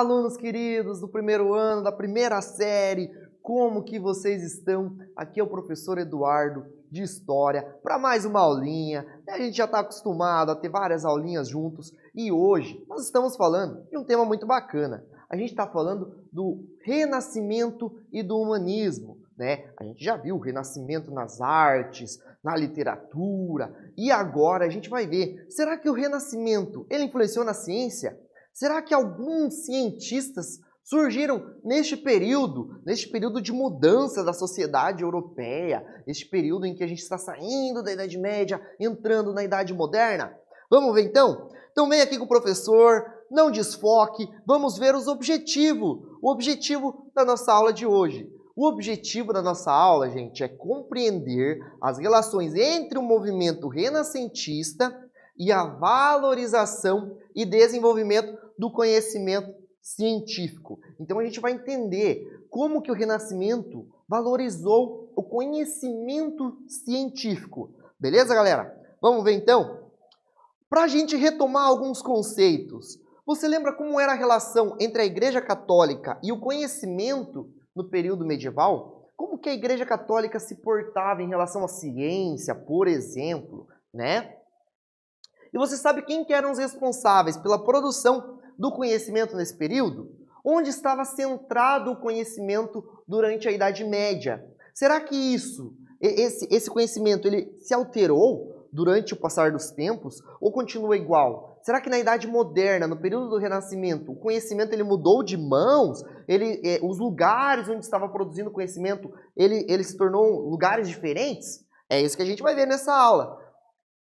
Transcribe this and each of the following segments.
alunos queridos do primeiro ano, da primeira série, como que vocês estão? Aqui é o professor Eduardo, de História, para mais uma aulinha. A gente já está acostumado a ter várias aulinhas juntos e hoje nós estamos falando de um tema muito bacana. A gente está falando do Renascimento e do humanismo, né? A gente já viu o Renascimento nas artes, na literatura e agora a gente vai ver, será que o Renascimento ele influenciou na ciência? Será que alguns cientistas surgiram neste período de mudança da sociedade europeia, este período em que a gente está saindo da Idade Média, entrando na Idade Moderna? Vamos ver então? Então vem aqui com o professor, não desfoque, vamos ver o objetivo da nossa aula de hoje. O objetivo da nossa aula, gente, é compreender as relações entre o movimento renascentista e a valorização e desenvolvimento do conhecimento científico. Então a gente vai entender como que o Renascimento valorizou o conhecimento científico. Beleza, galera? Vamos ver então? Para a gente retomar alguns conceitos, você lembra como era a relação entre a Igreja Católica e o conhecimento no período medieval? Como que a Igreja Católica se portava em relação à ciência, por exemplo, né? E você sabe quem que eram os responsáveis pela produção do conhecimento nesse período? Onde estava centrado o conhecimento durante a Idade Média? Será que esse conhecimento, ele se alterou durante o passar dos tempos ou continua igual? Será que na Idade Moderna, no período do Renascimento, o conhecimento ele mudou de mãos? Os lugares onde estava produzindo conhecimento, ele se tornou lugares diferentes? É isso que a gente vai ver nessa aula.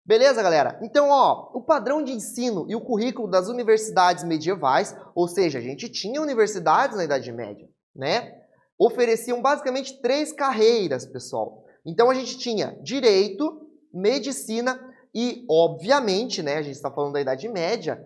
Beleza, galera? Então, o padrão de ensino e o currículo das universidades medievais, ou seja, a gente tinha universidades na Idade Média, né? Ofereciam basicamente 3 carreiras, pessoal. Então, a gente tinha direito, medicina e, obviamente, né, a gente está falando da Idade Média,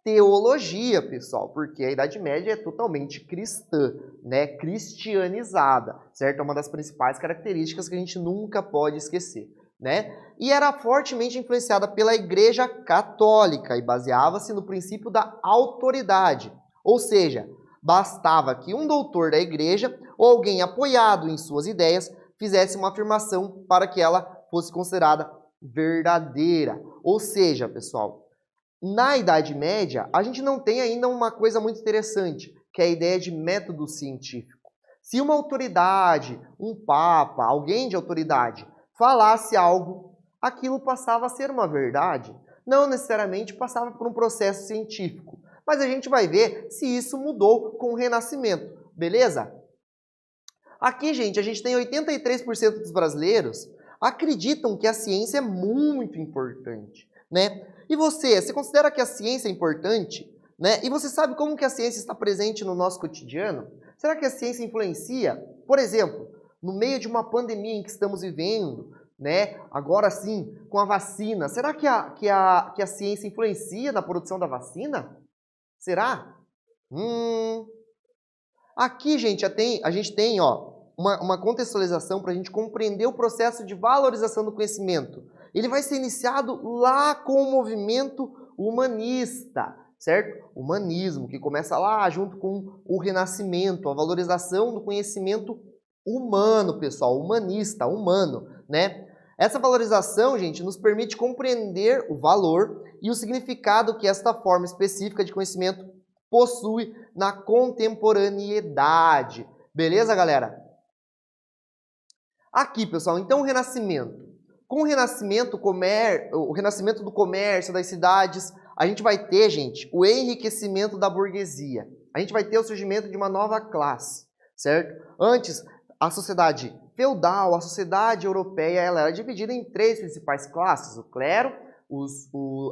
teologia, pessoal, porque a Idade Média é totalmente cristã, né? Cristianizada, certo? É uma das principais características que a gente nunca pode esquecer, né? E era fortemente influenciada pela Igreja Católica e baseava-se no princípio da autoridade. Ou seja, bastava que um doutor da Igreja ou alguém apoiado em suas ideias fizesse uma afirmação para que ela fosse considerada verdadeira. Ou seja, pessoal, na Idade Média, a gente não tem ainda uma coisa muito interessante, que é a ideia de método científico. Se uma autoridade, um papa, alguém de autoridade, falasse algo, aquilo passava a ser uma verdade. Não necessariamente passava por um processo científico. Mas a gente vai ver se isso mudou com o Renascimento, beleza? Aqui, gente, a gente tem 83% dos brasileiros acreditam que a ciência é muito importante, né? E você considera que a ciência é importante? Né? E você sabe como que a ciência está presente no nosso cotidiano? Será que a ciência influencia? Por exemplo, no meio de uma pandemia em que estamos vivendo, né? Agora sim, com a vacina, será que a ciência influencia na produção da vacina? Será? Aqui, gente, a gente tem uma contextualização para a gente compreender o processo de valorização do conhecimento. Ele vai ser iniciado lá com o movimento humanista, certo? Humanismo, que começa lá junto com o Renascimento, a valorização do conhecimento humano, pessoal, humanista, humano, né? Essa valorização, gente, nos permite compreender o valor e o significado que esta forma específica de conhecimento possui na contemporaneidade. Beleza, galera? Aqui, pessoal, então o Renascimento. Com o Renascimento do comércio, das cidades, a gente vai ter, gente, o enriquecimento da burguesia. A gente vai ter o surgimento de uma nova classe, certo? Antes, a sociedade feudal, a sociedade europeia, ela era dividida em 3 principais classes: o clero,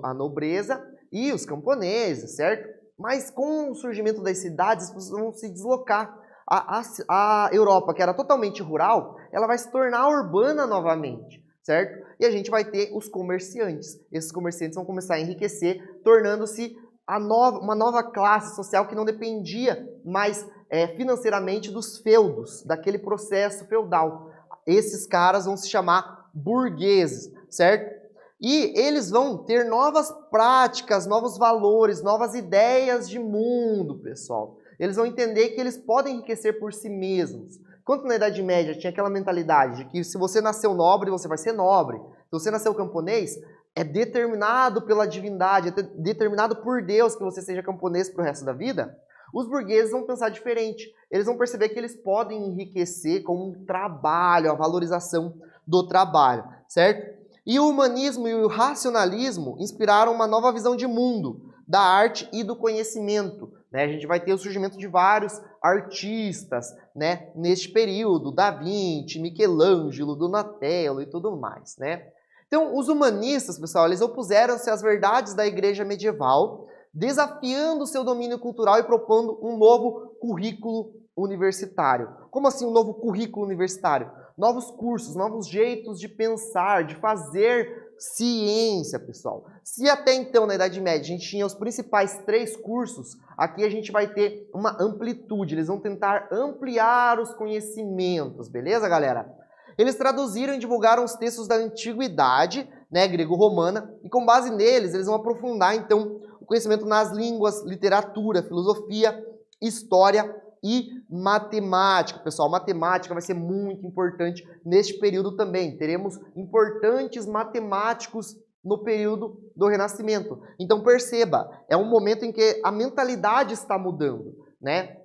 a nobreza e os camponeses, certo? Mas com o surgimento das cidades, as pessoas vão se deslocar. A Europa, que era totalmente rural, ela vai se tornar urbana novamente, certo? E a gente vai ter os comerciantes. Esses comerciantes vão começar a enriquecer, tornando-se uma nova classe social que não dependia mais financeiramente dos feudos, daquele processo feudal. Esses caras vão se chamar burgueses, certo? E eles vão ter novas práticas, novos valores, novas ideias de mundo, pessoal. Eles vão entender que eles podem enriquecer por si mesmos. Enquanto na Idade Média tinha aquela mentalidade de que se você nasceu nobre, você vai ser nobre. Se você nasceu camponês, é determinado pela divindade, é determinado por Deus que você seja camponês para o resto da vida. Os burgueses vão pensar diferente. Eles vão perceber que eles podem enriquecer com um trabalho, a valorização do trabalho, certo? E o humanismo e o racionalismo inspiraram uma nova visão de mundo, da arte e do conhecimento. Né? A gente vai ter o surgimento de vários artistas, né, neste período, Da Vinci, Michelangelo, Donatello e tudo mais. Né? Então, os humanistas, pessoal, eles opuseram-se às verdades da igreja medieval, desafiando o seu domínio cultural e propondo um novo currículo universitário. Como assim um novo currículo universitário? Novos cursos, novos jeitos de pensar, de fazer ciência, pessoal. Se até então, na Idade Média, a gente tinha os principais 3 cursos, aqui a gente vai ter uma amplitude. Eles vão tentar ampliar os conhecimentos, beleza, galera? Eles traduziram e divulgaram os textos da antiguidade, né, grego-romana, e com base neles, eles vão aprofundar, então, o conhecimento nas línguas, literatura, filosofia, história e matemática. Pessoal, matemática vai ser muito importante neste período também. Teremos importantes matemáticos no período do Renascimento. Então perceba, é um momento em que a mentalidade está mudando, né?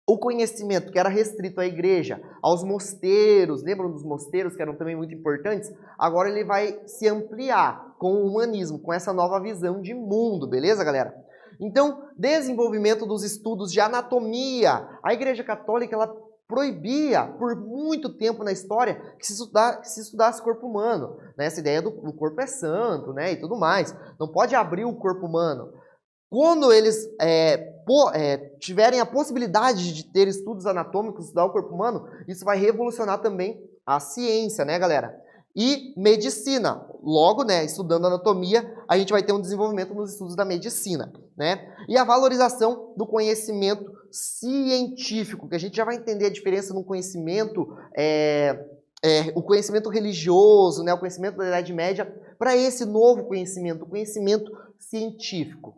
O conhecimento que era restrito à igreja, aos mosteiros, lembram dos mosteiros que eram também muito importantes? Agora ele vai se ampliar com o humanismo, com essa nova visão de mundo, beleza, galera? Então, desenvolvimento dos estudos de anatomia. A Igreja Católica, ela proibia por muito tempo na história que se estudasse o corpo humano. Né? Essa ideia do corpo é santo, né? E tudo mais. Não pode abrir o corpo humano. Quando eles tiverem a possibilidade de ter estudos anatômicos, estudar o corpo humano, isso vai revolucionar também a ciência, né, galera? E medicina. Logo, né, estudando anatomia, a gente vai ter um desenvolvimento nos estudos da medicina, né? E a valorização do conhecimento científico, que a gente já vai entender a diferença no conhecimento, o conhecimento religioso, né, o conhecimento da Idade Média, para esse novo conhecimento, o conhecimento científico.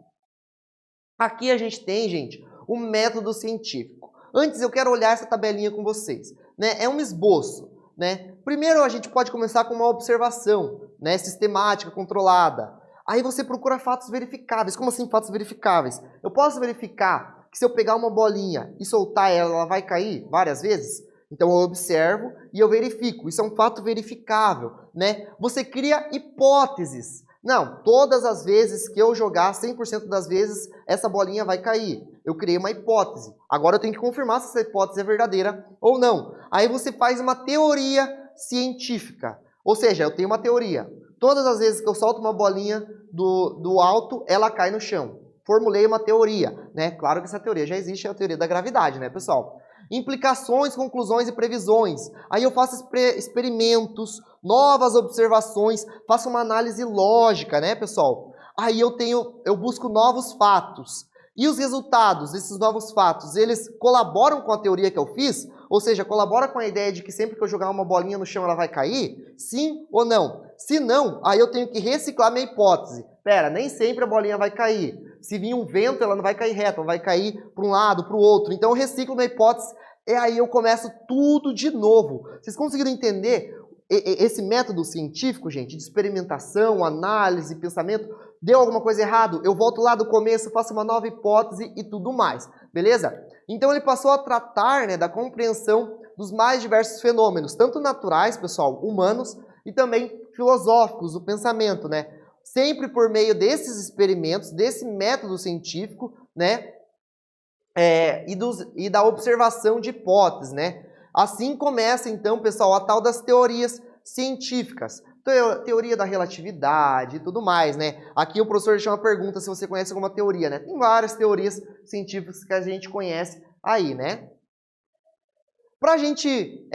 Aqui a gente tem, gente, o método científico. Antes eu quero olhar essa tabelinha com vocês, né? É um esboço, né? Primeiro a gente pode começar com uma observação, né, sistemática, controlada. Aí você procura fatos verificáveis. Como assim fatos verificáveis? Eu posso verificar que se eu pegar uma bolinha e soltar ela, ela vai cair várias vezes? Então eu observo e eu verifico. Isso é um fato verificável, né? Você cria hipóteses. Não, todas as vezes que eu jogar, 100% das vezes, essa bolinha vai cair. Eu criei uma hipótese. Agora eu tenho que confirmar se essa hipótese é verdadeira ou não. Aí você faz uma teoria científica. Ou seja, eu tenho uma teoria. Todas as vezes que eu solto uma bolinha do alto, ela cai no chão. Formulei uma teoria, né? Claro que essa teoria já existe, é a teoria da gravidade, né, pessoal? Implicações, conclusões e previsões. Aí eu faço experimentos, novas observações, faço uma análise lógica, né, pessoal? Aí eu busco novos fatos. E os resultados desses novos fatos, eles colaboram com a teoria que eu fiz? Ou seja, colabora com a ideia de que sempre que eu jogar uma bolinha no chão ela vai cair? Sim ou não? Se não, aí eu tenho que reciclar minha hipótese. Pera, nem sempre a bolinha vai cair. Se vir um vento, ela não vai cair reto, ela vai cair para um lado, para o outro. Então eu reciclo minha hipótese e aí eu começo tudo de novo. Vocês conseguiram entender esse método científico, gente, de experimentação, análise, pensamento? Deu alguma coisa errado? Eu volto lá do começo, faço uma nova hipótese e tudo mais, beleza? Então ele passou a tratar, né, da compreensão dos mais diversos fenômenos, tanto naturais, pessoal, humanos, e também filosóficos, do pensamento, né? Sempre por meio desses experimentos, desse método científico, né? E da observação de hipóteses, né? Assim começa, então, pessoal, a tal das teorias científicas. Teoria da relatividade e tudo mais, né? Aqui o professor deixou uma pergunta se você conhece alguma teoria, né? Tem várias teorias científicas que a gente conhece aí, né? Para a gente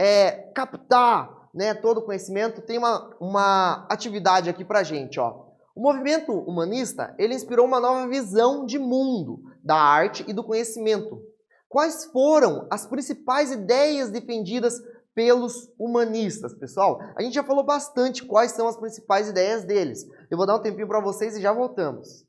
captar, né, todo o conhecimento, tem uma atividade aqui para a gente, ó. O movimento humanista, ele inspirou uma nova visão de mundo, da arte e do conhecimento. Quais foram as principais ideias defendidas pelos humanistas, pessoal. A gente já falou bastante quais são as principais ideias deles. Eu vou dar um tempinho para vocês e já voltamos.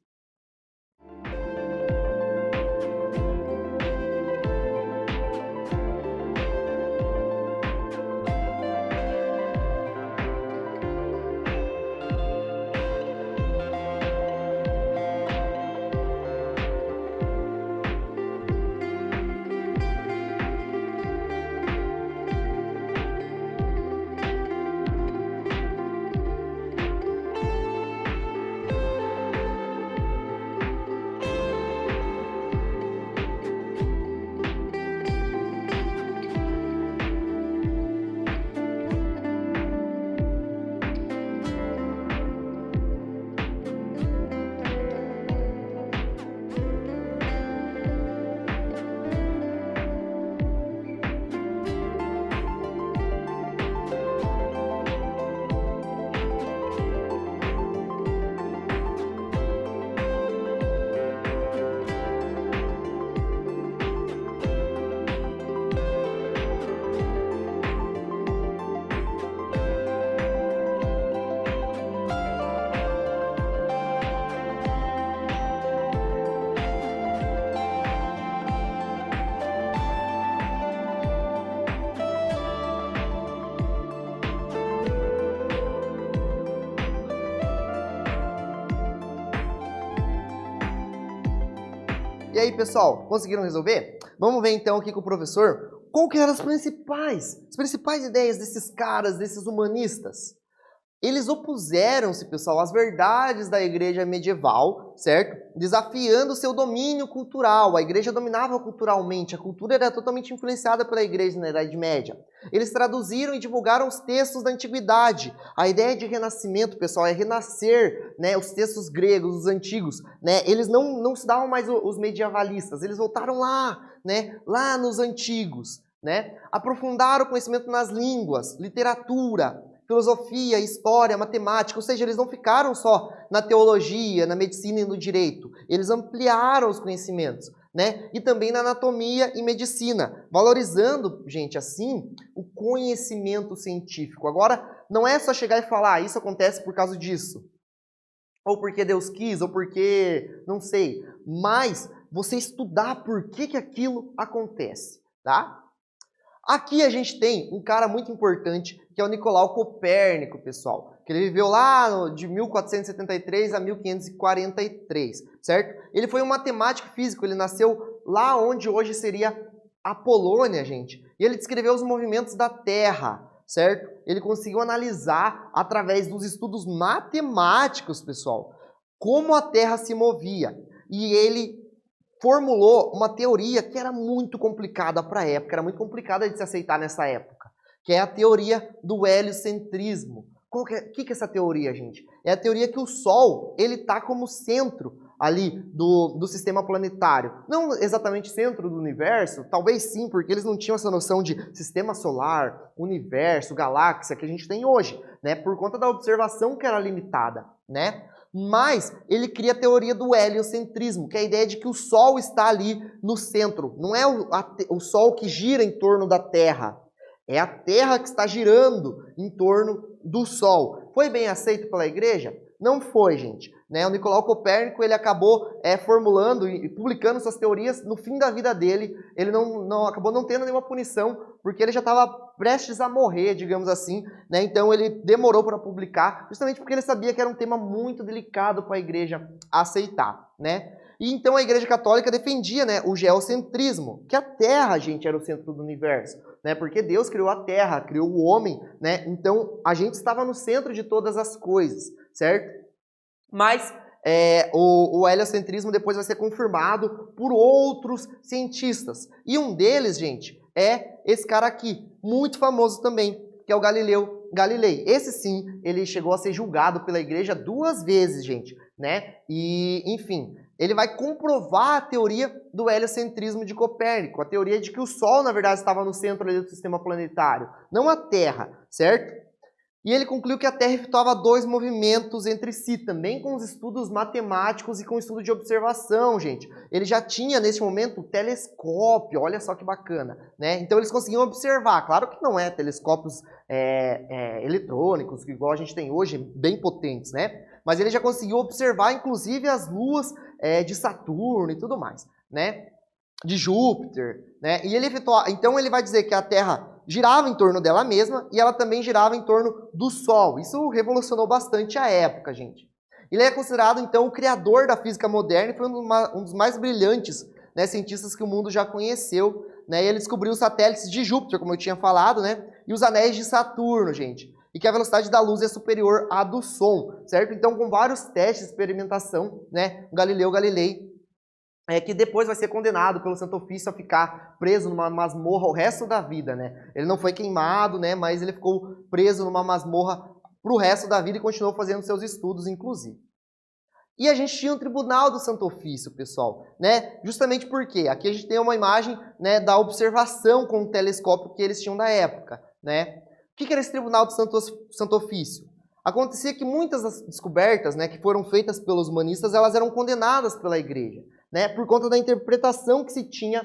E aí, pessoal, conseguiram resolver? Vamos ver então aqui com o professor qual que eram as principais ideias desses caras, desses humanistas. Eles opuseram-se, pessoal, às verdades da igreja medieval, certo? Desafiando o seu domínio cultural. A igreja dominava culturalmente, a cultura era totalmente influenciada pela igreja na Idade Média. Eles traduziram e divulgaram os textos da antiguidade. A ideia de renascimento, pessoal, é renascer, né, os textos gregos, os antigos, né? Eles não se davam mais os medievalistas, eles voltaram lá, né, lá nos antigos, né? Aprofundaram o conhecimento nas línguas, literatura, filosofia, história, matemática, ou seja, eles não ficaram só na teologia, na medicina e no direito. Eles ampliaram os conhecimentos, né? E também na anatomia e medicina, valorizando, gente, assim, o conhecimento científico. Agora, não é só chegar e falar, isso acontece por causa disso, ou porque Deus quis, ou porque, não sei, mas você estudar por que aquilo acontece, tá? Aqui a gente tem um cara muito importante, que é o Nicolau Copérnico, pessoal. Que ele viveu lá de 1473 a 1543, certo? Ele foi um matemático físico, ele nasceu lá onde hoje seria a Polônia, gente. E ele descreveu os movimentos da Terra, certo? Ele conseguiu analisar, através dos estudos matemáticos, pessoal, como a Terra se movia. E ele formulou uma teoria que era muito complicada para a época, era muito complicada de se aceitar nessa época, que é a teoria do heliocentrismo. O que é essa teoria, gente? É a teoria que o Sol ele está como centro ali do sistema planetário. Não exatamente centro do universo, talvez sim, porque eles não tinham essa noção de sistema solar, universo, galáxia que a gente tem hoje, né? Por conta da observação que era limitada, né? Mas ele cria a teoria do heliocentrismo, que é a ideia de que o Sol está ali no centro. Não é o Sol que gira em torno da Terra, é a Terra que está girando em torno do Sol. Foi bem aceito pela igreja? Não foi, gente. Né? O Nicolau Copérnico ele acabou formulando e publicando suas teorias no fim da vida dele. Ele acabou não tendo nenhuma punição, porque ele já estava prestes a morrer, digamos assim. Né? Então ele demorou para publicar, justamente porque ele sabia que era um tema muito delicado para a igreja aceitar. Né? E então a Igreja Católica defendia, né, o geocentrismo, que a Terra, gente, era o centro do universo. Né? Porque Deus criou a Terra, criou o homem. Né? Então a gente estava no centro de todas as coisas, certo? Mas o heliocentrismo depois vai ser confirmado por outros cientistas. E um deles, gente, é esse cara aqui, muito famoso também, que é o Galileu Galilei. Esse sim, ele chegou a ser julgado pela igreja 2 vezes, gente, né? E, enfim, ele vai comprovar a teoria do heliocentrismo de Copérnico, a teoria de que o Sol, na verdade, estava no centro ali do sistema planetário, não a Terra, certo? E ele concluiu que a Terra efetuava dois movimentos entre si, também com os estudos matemáticos e com o estudo de observação, gente. Ele já tinha, nesse momento, um telescópio, olha só que bacana, né? Então eles conseguiam observar, claro que não é telescópios eletrônicos, igual a gente tem hoje, bem potentes, né? Mas ele já conseguiu observar, inclusive, as luas de Saturno e tudo mais, né? De Júpiter, né? E ele efetuava, então ele vai dizer que a Terra girava em torno dela mesma e ela também girava em torno do Sol. Isso revolucionou bastante a época, gente. Ele é considerado, então, o criador da física moderna e foi um dos mais brilhantes, né, cientistas que o mundo já conheceu, né? E ele descobriu os satélites de Júpiter, como eu tinha falado, né? E os anéis de Saturno, gente. E que a velocidade da luz é superior à do som, certo? Então, com vários testes de experimentação, né, Galileu Galilei que depois vai ser condenado pelo Santo Ofício a ficar preso numa masmorra o resto da vida, né? Ele não foi queimado, né? Mas ele ficou preso numa masmorra pro resto da vida e continuou fazendo seus estudos, inclusive. E a gente tinha um tribunal do Santo Ofício, pessoal, né? Justamente porque aqui a gente tem uma imagem, né, da observação com o telescópio que eles tinham da época, né? O que era esse tribunal do Santo Ofício? Acontecia que muitas das descobertas, né, que foram feitas pelos humanistas, elas eram condenadas pela igreja, né, por conta da interpretação que se tinha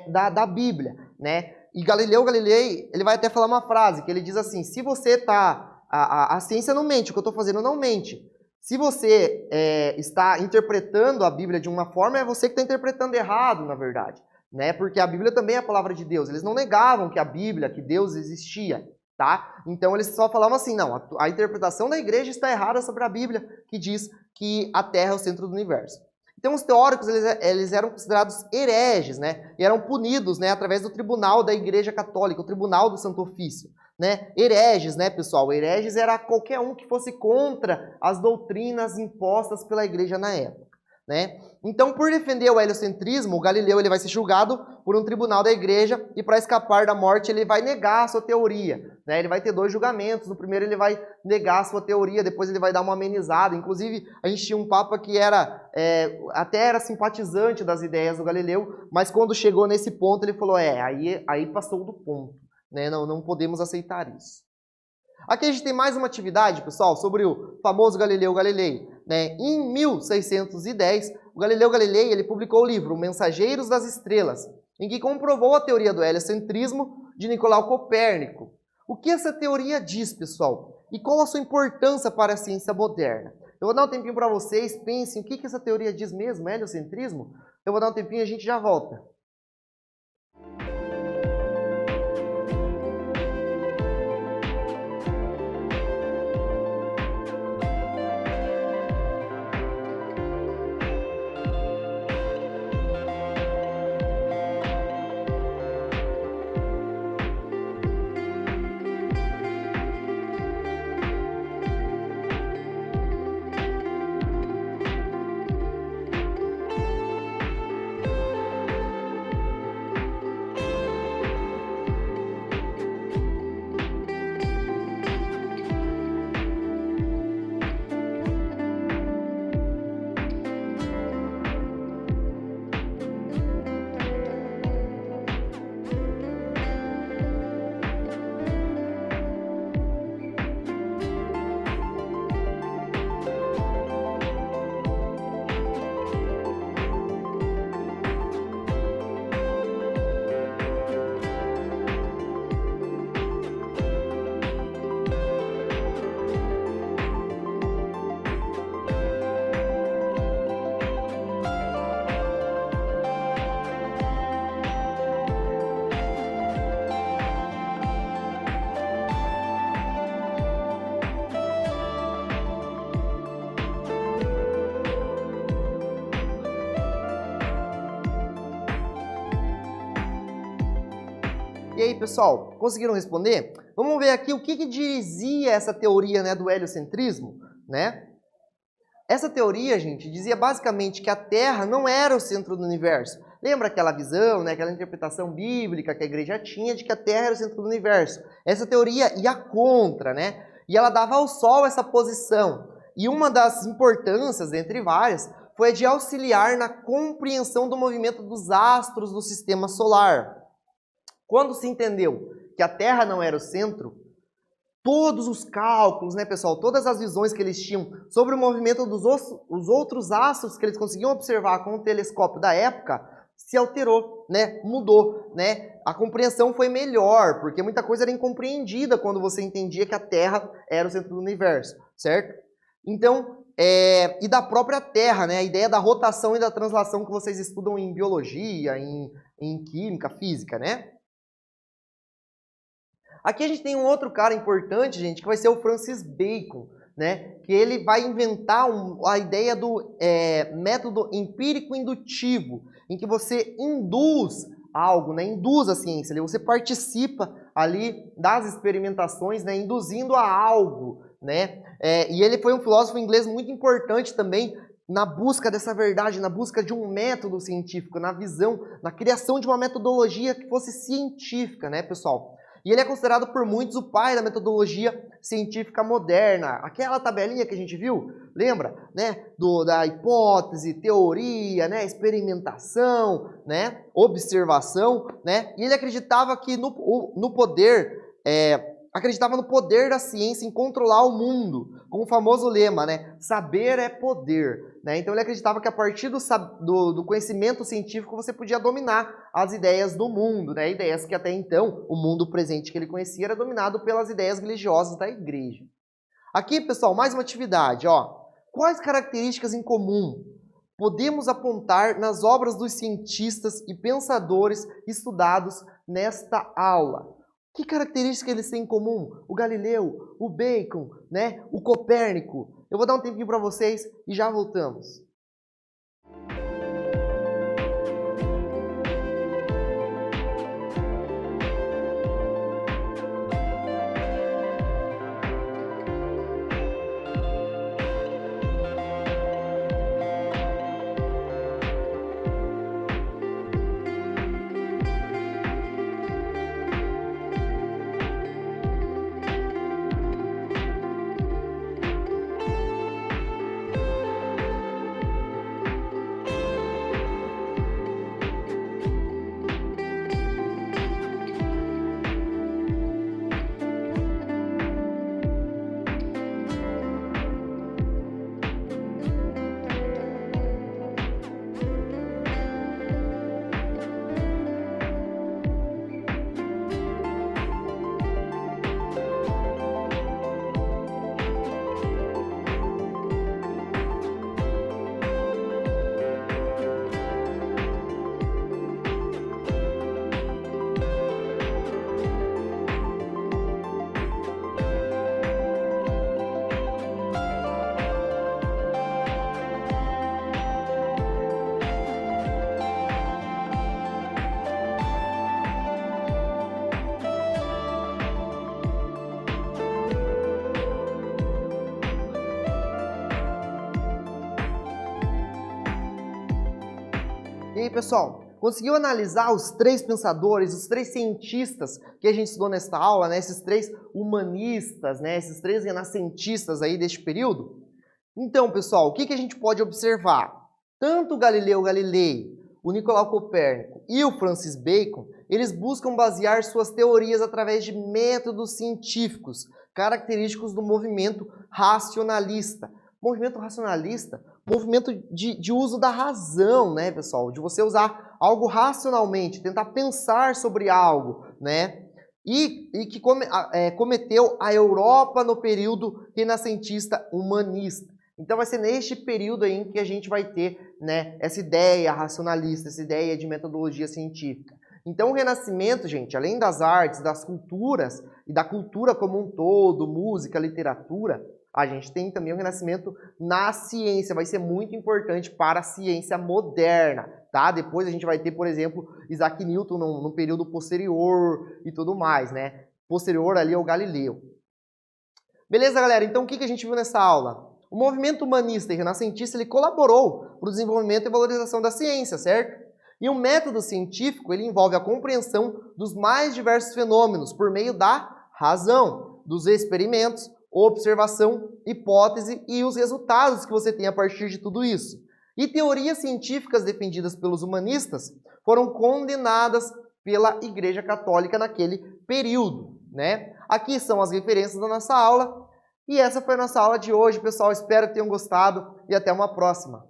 da Bíblia, né? E Galileu Galilei, ele vai até falar uma frase, que ele diz assim, se você está... A ciência não mente, o que eu estou fazendo não mente. Se você está interpretando a Bíblia de uma forma, é você que está interpretando errado, na verdade, né? Porque a Bíblia também é a palavra de Deus. Eles não negavam que a Bíblia, que Deus existia, tá? Então eles só falavam assim, não, a interpretação da igreja está errada sobre a Bíblia, que diz que a Terra é o centro do universo. Então os teóricos, eles eram considerados hereges, né? E eram punidos, né, através do tribunal da Igreja Católica, o tribunal do Santo Ofício, né? Hereges, né, pessoal? Hereges era qualquer um que fosse contra as doutrinas impostas pela igreja na época, né? Então, por defender o heliocentrismo, o Galileu ele vai ser julgado por um tribunal da igreja e para escapar da morte ele vai negar a sua teoria, né? Ele vai ter dois julgamentos. No primeiro ele vai negar a sua teoria, depois ele vai dar uma amenizada. Inclusive, a gente tinha um papa que até era simpatizante das ideias do Galileu, mas quando chegou nesse ponto ele falou, aí passou do ponto, né? Não podemos aceitar isso. Aqui a gente tem mais uma atividade, pessoal, sobre o famoso Galileu Galilei, né? Em 1610, o Galileu Galilei ele publicou o livro Mensageiros das Estrelas, em que comprovou a teoria do heliocentrismo de Nicolau Copérnico. O que essa teoria diz, pessoal? E qual a sua importância para a ciência moderna? Eu vou dar um tempinho para vocês, pensem o que essa teoria diz mesmo, heliocentrismo? Eu vou dar um tempinho e a gente já volta. E aí, pessoal, conseguiram responder? Vamos ver aqui o que dizia essa teoria, né, do heliocentrismo, né? Essa teoria, gente, dizia basicamente que a Terra não era o centro do universo. Lembra aquela visão, né, aquela interpretação bíblica que a igreja tinha de que a Terra era o centro do universo? Essa teoria ia contra, né? E ela dava ao Sol essa posição. E uma das importâncias, entre várias, foi a de auxiliar na compreensão do movimento dos astros do sistema solar. Quando se entendeu que a Terra não era o centro, todos os cálculos, né, pessoal, todas as visões que eles tinham sobre o movimento dos os outros astros que eles conseguiam observar com o telescópio da época, se alterou, né, mudou, né, a compreensão foi melhor, porque muita coisa era incompreendida quando você entendia que a Terra era o centro do universo, certo? Então, e da própria Terra, né, a ideia da rotação e da translação que vocês estudam em biologia, em química, física, né? Aqui a gente tem um outro cara importante, gente, que vai ser o Francis Bacon, né? Que ele vai inventar a ideia do método empírico-indutivo, em que você induz algo, né? Induz a ciência, você participa ali das experimentações, né? Induzindo a algo, né? E ele foi um filósofo inglês muito importante também na busca dessa verdade, na busca de um método científico, na visão, na criação de uma metodologia que fosse científica, né, pessoal? E ele é considerado por muitos o pai da metodologia científica moderna. Aquela tabelinha que a gente viu, lembra? Né? Da hipótese, teoria, né? Experimentação, né? Observação. Né? E ele acreditava que no poder, acreditava no poder da ciência em controlar o mundo, com o famoso lema, né? Saber é poder. Né? Então ele acreditava que a partir do conhecimento científico você podia dominar as ideias do mundo, né? Ideias que até então o mundo presente que ele conhecia era dominado pelas ideias religiosas da igreja. Aqui, pessoal, mais uma atividade. Ó. Quais características em comum podemos apontar nas obras dos cientistas e pensadores estudados nesta aula? Que características eles têm em comum? O Galileu, o Bacon, né? O Copérnico. Eu vou dar um tempinho para vocês e já voltamos. E aí, pessoal, conseguiu analisar os três pensadores, os três cientistas que a gente estudou nesta aula, né? Esses três humanistas, né? Esses três renascentistas aí deste período? Então, pessoal, o que a gente pode observar? Tanto o Galileu Galilei, o Nicolau Copérnico e o Francis Bacon, eles buscam basear suas teorias através de métodos científicos, característicos do movimento racionalista. Movimento racionalista, movimento de uso da razão, né, pessoal? De você usar algo racionalmente, tentar pensar sobre algo, né? E que cometeu a Europa no período renascentista humanista. Então vai ser neste período aí em que a gente vai ter, né, essa ideia racionalista, essa ideia de metodologia científica. Então o Renascimento, gente, além das artes, das culturas e da cultura como um todo, música, literatura, a gente tem também o Renascimento na ciência, vai ser muito importante para a ciência moderna, tá? Depois a gente vai ter, por exemplo, Isaac Newton num período posterior e tudo mais, né? Posterior ali ao Galileu. Beleza, galera? Então o que a gente viu nessa aula? O movimento humanista e renascentista, ele colaborou para o desenvolvimento e valorização da ciência, certo? E o método científico, ele envolve a compreensão dos mais diversos fenômenos por meio da razão, dos experimentos, observação, hipótese e os resultados que você tem a partir de tudo isso. E teorias científicas defendidas pelos humanistas foram condenadas pela Igreja Católica naquele período. né? Aqui são as referências da nossa aula. E essa foi a nossa aula de hoje, pessoal. Espero que tenham gostado e até uma próxima.